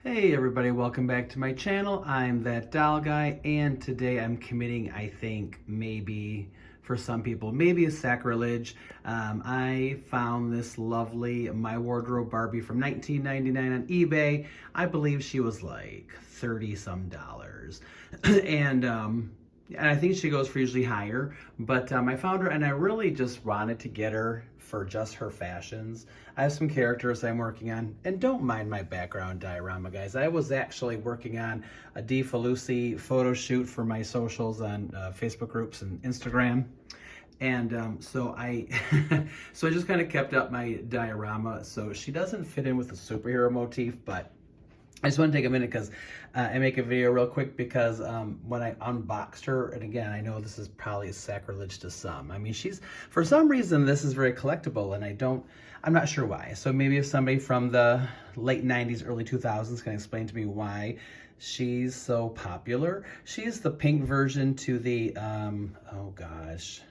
Hey everybody, welcome back to my channel. I'm That Doll Guy, and today I'm committing, I think, maybe, for some people, maybe a sacrilege. I found this lovely My Wardrobe Barbie from 1999 on eBay. I believe she was like 30 some dollars. And I think she goes for usually higher, but I found her and I really just wanted to get her for just her fashions. I have some characters I'm working on, and don't mind my background diorama, guys. I was actually working on a DeFalusi photo shoot for my socials on Facebook groups and Instagram. And so I so I just kind of kept up my diorama. So she doesn't fit in with the superhero motif, but I just want to take a minute because I make a video real quick because when I unboxed her, and again, I know this is probably a sacrilege to some. I mean, for some reason, this is very collectible, and I'm not sure why. So maybe if somebody from the late 90s, early 2000s can explain to me why she's so popular. She's the pink version to the, oh gosh,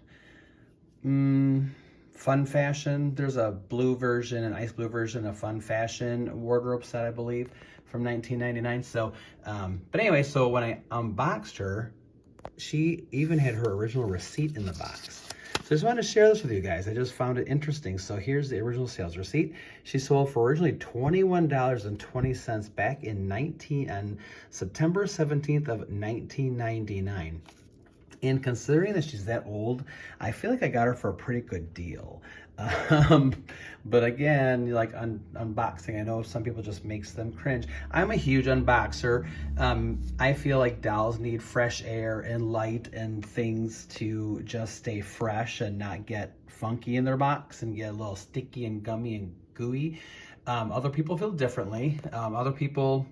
Fun Fashion. There's a blue version, an ice blue version, a Fun Fashion wardrobe set, I believe, from 1999. So, but anyway, so when I unboxed her, she even had her original receipt in the box. So I just wanted to share this with you guys. I just found it interesting. So here's the original sales receipt. She sold for originally $21.20 back on September 17th of 1999. And considering that she's that old, I feel like I got her for a pretty good deal. But again, like unboxing, I know some people just makes them cringe. I'm a huge unboxer. I feel like dolls need fresh air and light and things to just stay fresh and not get funky in their box and get a little sticky and gummy and gooey. Other people feel differently. Other people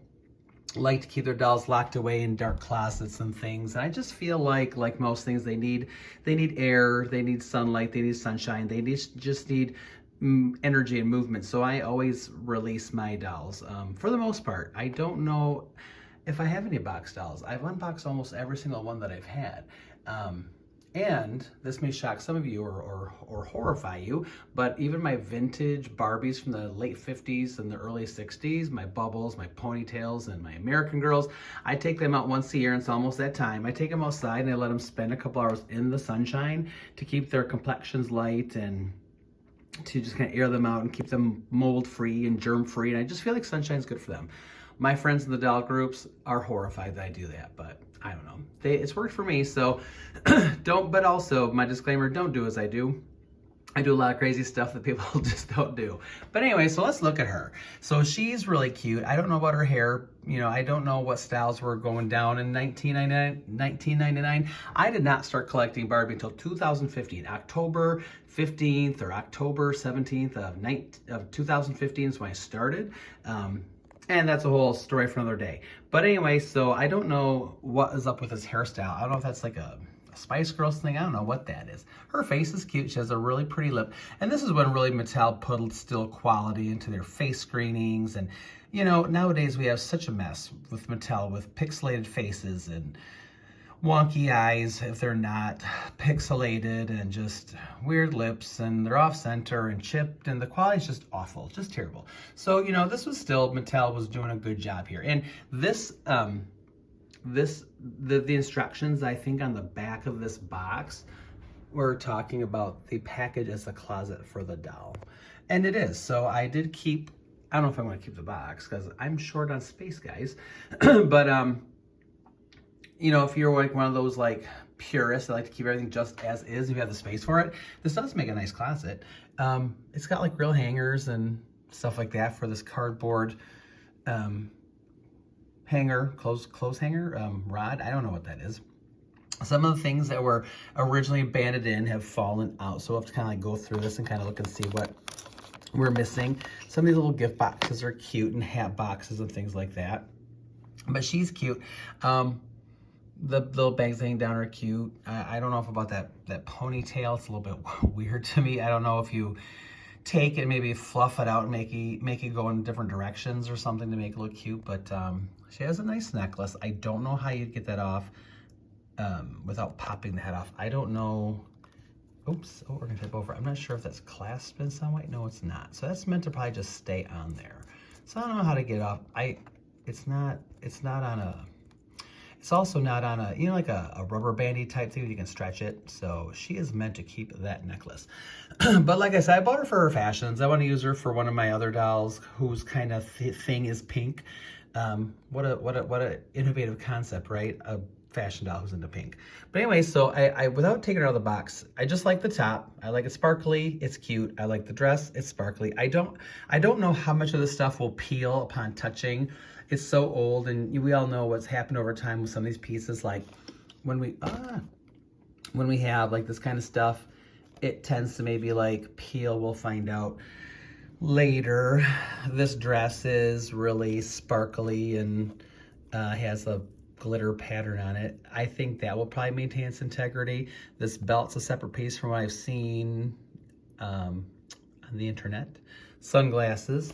like to keep their dolls locked away in dark closets and things. And I just feel like most things, they need air, they need sunlight, they need sunshine, just need energy and movement. So I always release my dolls. For the most part, I don't know if I have any box dolls. I've unboxed almost every single one that I've had. And this may shock some of you or horrify you, but even my vintage Barbies from the late 50s and the early 60s, my Bubbles, my Ponytails, and my American Girls, I take them out once a year, and it's almost that time. I take them outside and I let them spend a couple hours in the sunshine to keep their complexions light and to just kind of air them out and keep them mold-free and germ-free. And I just feel like sunshine's good for them. My friends in the doll groups are horrified that I do that, but I don't know. It's worked for me, so but also, my disclaimer, don't do as I do. I do a lot of crazy stuff that people just don't do. But anyway, so let's look at her. So she's really cute. I don't know about her hair. You know, I don't know what styles were going down in 1999. I did not start collecting Barbie until 2015. October 15th or October 17th of 2015 is when I started. And that's a whole story for another day. But anyway, so I don't know what is up with this hairstyle. I don't know if that's like a Spice Girls thing. I don't know what that is. Her face is cute. She has a really pretty lip. And this is when really Mattel put still quality into their face screenings. And, you know, nowadays we have such a mess with Mattel with pixelated faces and wonky eyes if they're not pixelated, and just weird lips, and they're off center and chipped, and the quality's just awful, just terrible. So, you know, this was still, Mattel was doing a good job here. And this, the instructions, I think, on the back of this box, we're talking about the package as a closet for the doll. And it is. So I did keep, I don't know if I'm going to keep the box because I'm short on space, guys. But, you know, if you're like one of those like purists that like to keep everything just as is, if you have the space for it, this does make a nice closet. It's got like real hangers and stuff like that for this cardboard hanger, clothes hanger, rod. I don't know what that is. Some of the things that were originally banded in have fallen out, so we'll have to kind of like go through this and kind of look and see what we're missing. Some of these little gift boxes are cute, and hat boxes and things like that. But she's cute. The little bangs hanging down are cute. I don't know if about that ponytail. It's a little bit weird to me. I don't know if you take it, maybe fluff it out and make it go in different directions or something to make it look cute. But she has a nice necklace. I don't know how you'd get that off without popping the head off. I don't know. Oops. Oh, we're gonna tip over. I'm not sure if that's clasped in some way. No, it's not. So that's meant to probably just stay on there. So I don't know how to get it off. it's not on a, it's also not on a, you know, like a rubber bandy type thing, you can stretch it. So she is meant to keep that necklace. But like I said, I bought her for her fashions. I want to use her for one of my other dolls whose kind of thing is pink. What a innovative concept, right? A fashion doll who's into pink. But anyway, so I without taking it out of the box, I just like the top. I like it sparkly, it's cute. I like the dress, it's sparkly. I don't know how much of this stuff will peel upon touching. It's so old, and we all know what's happened over time with some of these pieces. Like when we have like this kind of stuff, it tends to maybe like peel. We'll find out later. This dress is really sparkly and has a glitter pattern on it. I think that will probably maintain its integrity. This belt's a separate piece from what I've seen on the internet. Sunglasses.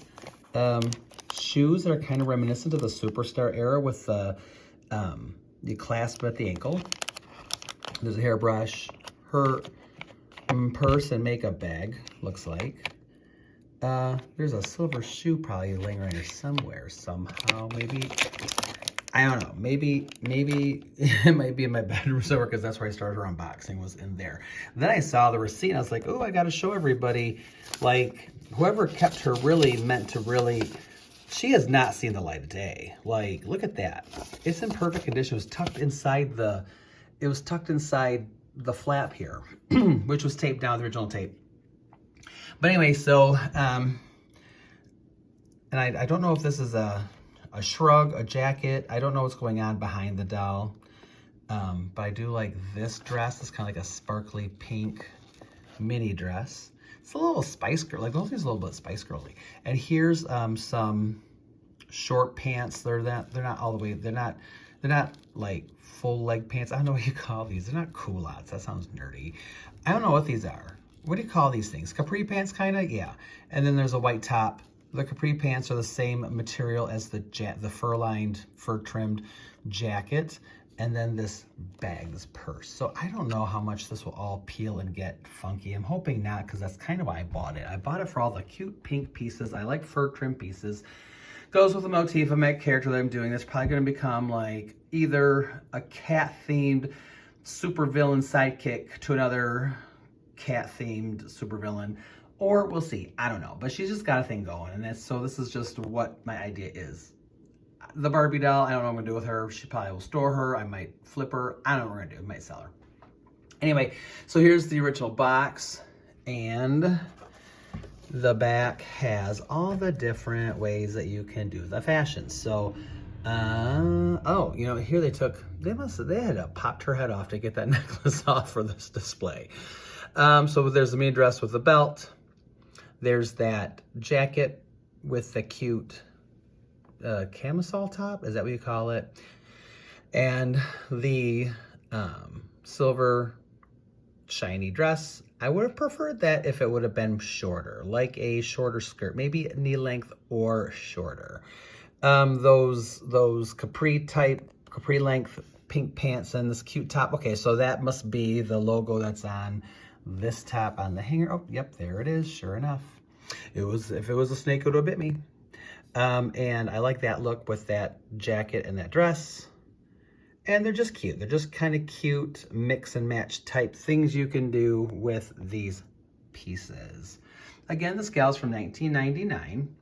Shoes are kind of reminiscent of the Superstar era with the you clasp at the ankle. There's a hairbrush. Her purse and makeup bag, looks like. There's a silver shoe probably laying around here somewhere, somehow, maybe. I don't know, maybe it might be in my bedroom somewhere because that's where I started her unboxing, was in there. Then I saw the receipt and I was like, oh, I got to show everybody. Like, whoever kept her really meant to really, she has not seen the light of day. Like, look at that. It's in perfect condition. It was tucked inside the flap here, which was taped down with the original tape. But anyway, so, and I don't know if this is a shrug, a jacket. I don't know what's going on behind the doll. But I do like this dress. It's kind of like a sparkly pink mini dress. It's a little Spice Girl, like the whole thing's a little bit Spice Girly. And here's some short pants. They're not all the way, they're not like full leg pants. I don't know what you call these. They're not culottes. That sounds nerdy. I don't know what these are. What do you call these things? Capri pants, kind of? Yeah. And then there's a white top. The capri pants are the same material as the fur-lined, fur-trimmed jacket. And then this bag, this purse. So I don't know how much this will all peel and get funky. I'm hoping not, because that's kind of why I bought it. I bought it for all the cute pink pieces. I like fur trim pieces. Goes with the motif of my character that I'm doing. That's probably going to become like either a cat-themed supervillain sidekick to another cat-themed supervillain, or we'll see. I don't know. But she's just got a thing going, and so this is just what my idea is. The Barbie doll, I don't know what I'm going to do with her. She probably will store her. I might flip her. I don't know what we're going to do. I might sell her. Anyway, so here's the original box, and the back has all the different ways that you can do the fashion. So, oh, you know, here they had to popped her head off to get that necklace off for this display. So there's the mini dress with the belt. There's that jacket with the cute camisole top. Is that what you call it? And the silver shiny dress. I would have preferred that if it would have been shorter, like a shorter skirt, maybe knee length or shorter. Those capri length pink pants and this cute top. Okay, so that must be the logo that's on this top on the hanger. Oh, yep, there it is. Sure enough. If it was a snake, it would have bit me. And I like that look with that jacket and that dress. And they're just cute. They're just kind of cute mix and match type things you can do with these pieces. Again, this gal's from 1999.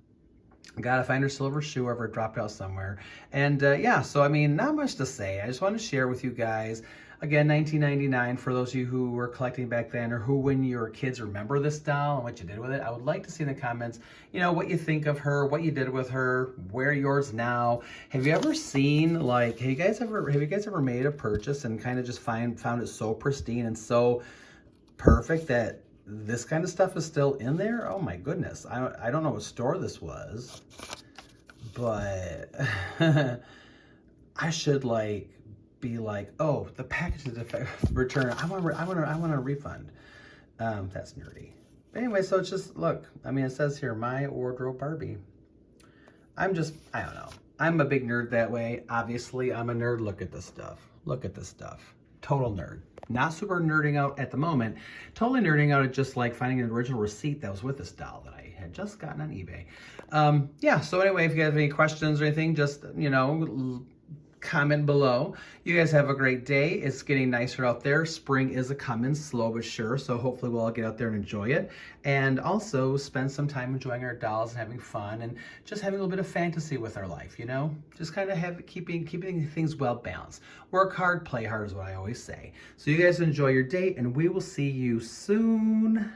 Gotta find her silver shoe wherever it dropped out somewhere. And yeah, so I mean, not much to say. I just want to share with you guys. Again, 1999, for those of you who were collecting back then, or who, when you were kids, remember this doll and what you did with it. I would like to see in the comments, you know, what you think of her, what you did with her, where yours now. Have you ever seen, like, have you guys ever made a purchase and kind of just found it so pristine and so perfect that this kind of stuff is still in there? Oh my goodness. I don't know what store this was, but I should be like, oh, the package is return. I want a refund. That's nerdy. But anyway, so it's just, look, I mean, it says here, my Wardrobe Barbie. I don't know. I'm a big nerd that way. Obviously, I'm a nerd. Look at this stuff. Look at this stuff. Total nerd. Not super nerding out at the moment. Totally nerding out at just like finding an original receipt that was with this doll that I had just gotten on eBay. Yeah, so anyway, if you guys have any questions or anything, just, comment below. You guys have a great day. It's getting nicer out there. Spring is a coming, slow but sure, so hopefully we'll all get out there and enjoy it. And also spend some time enjoying our dolls and having fun and just having a little bit of fantasy with our life, Just kind of keeping things well balanced. Work hard, play hard is what I always say. So you guys enjoy your day, and we will see you soon.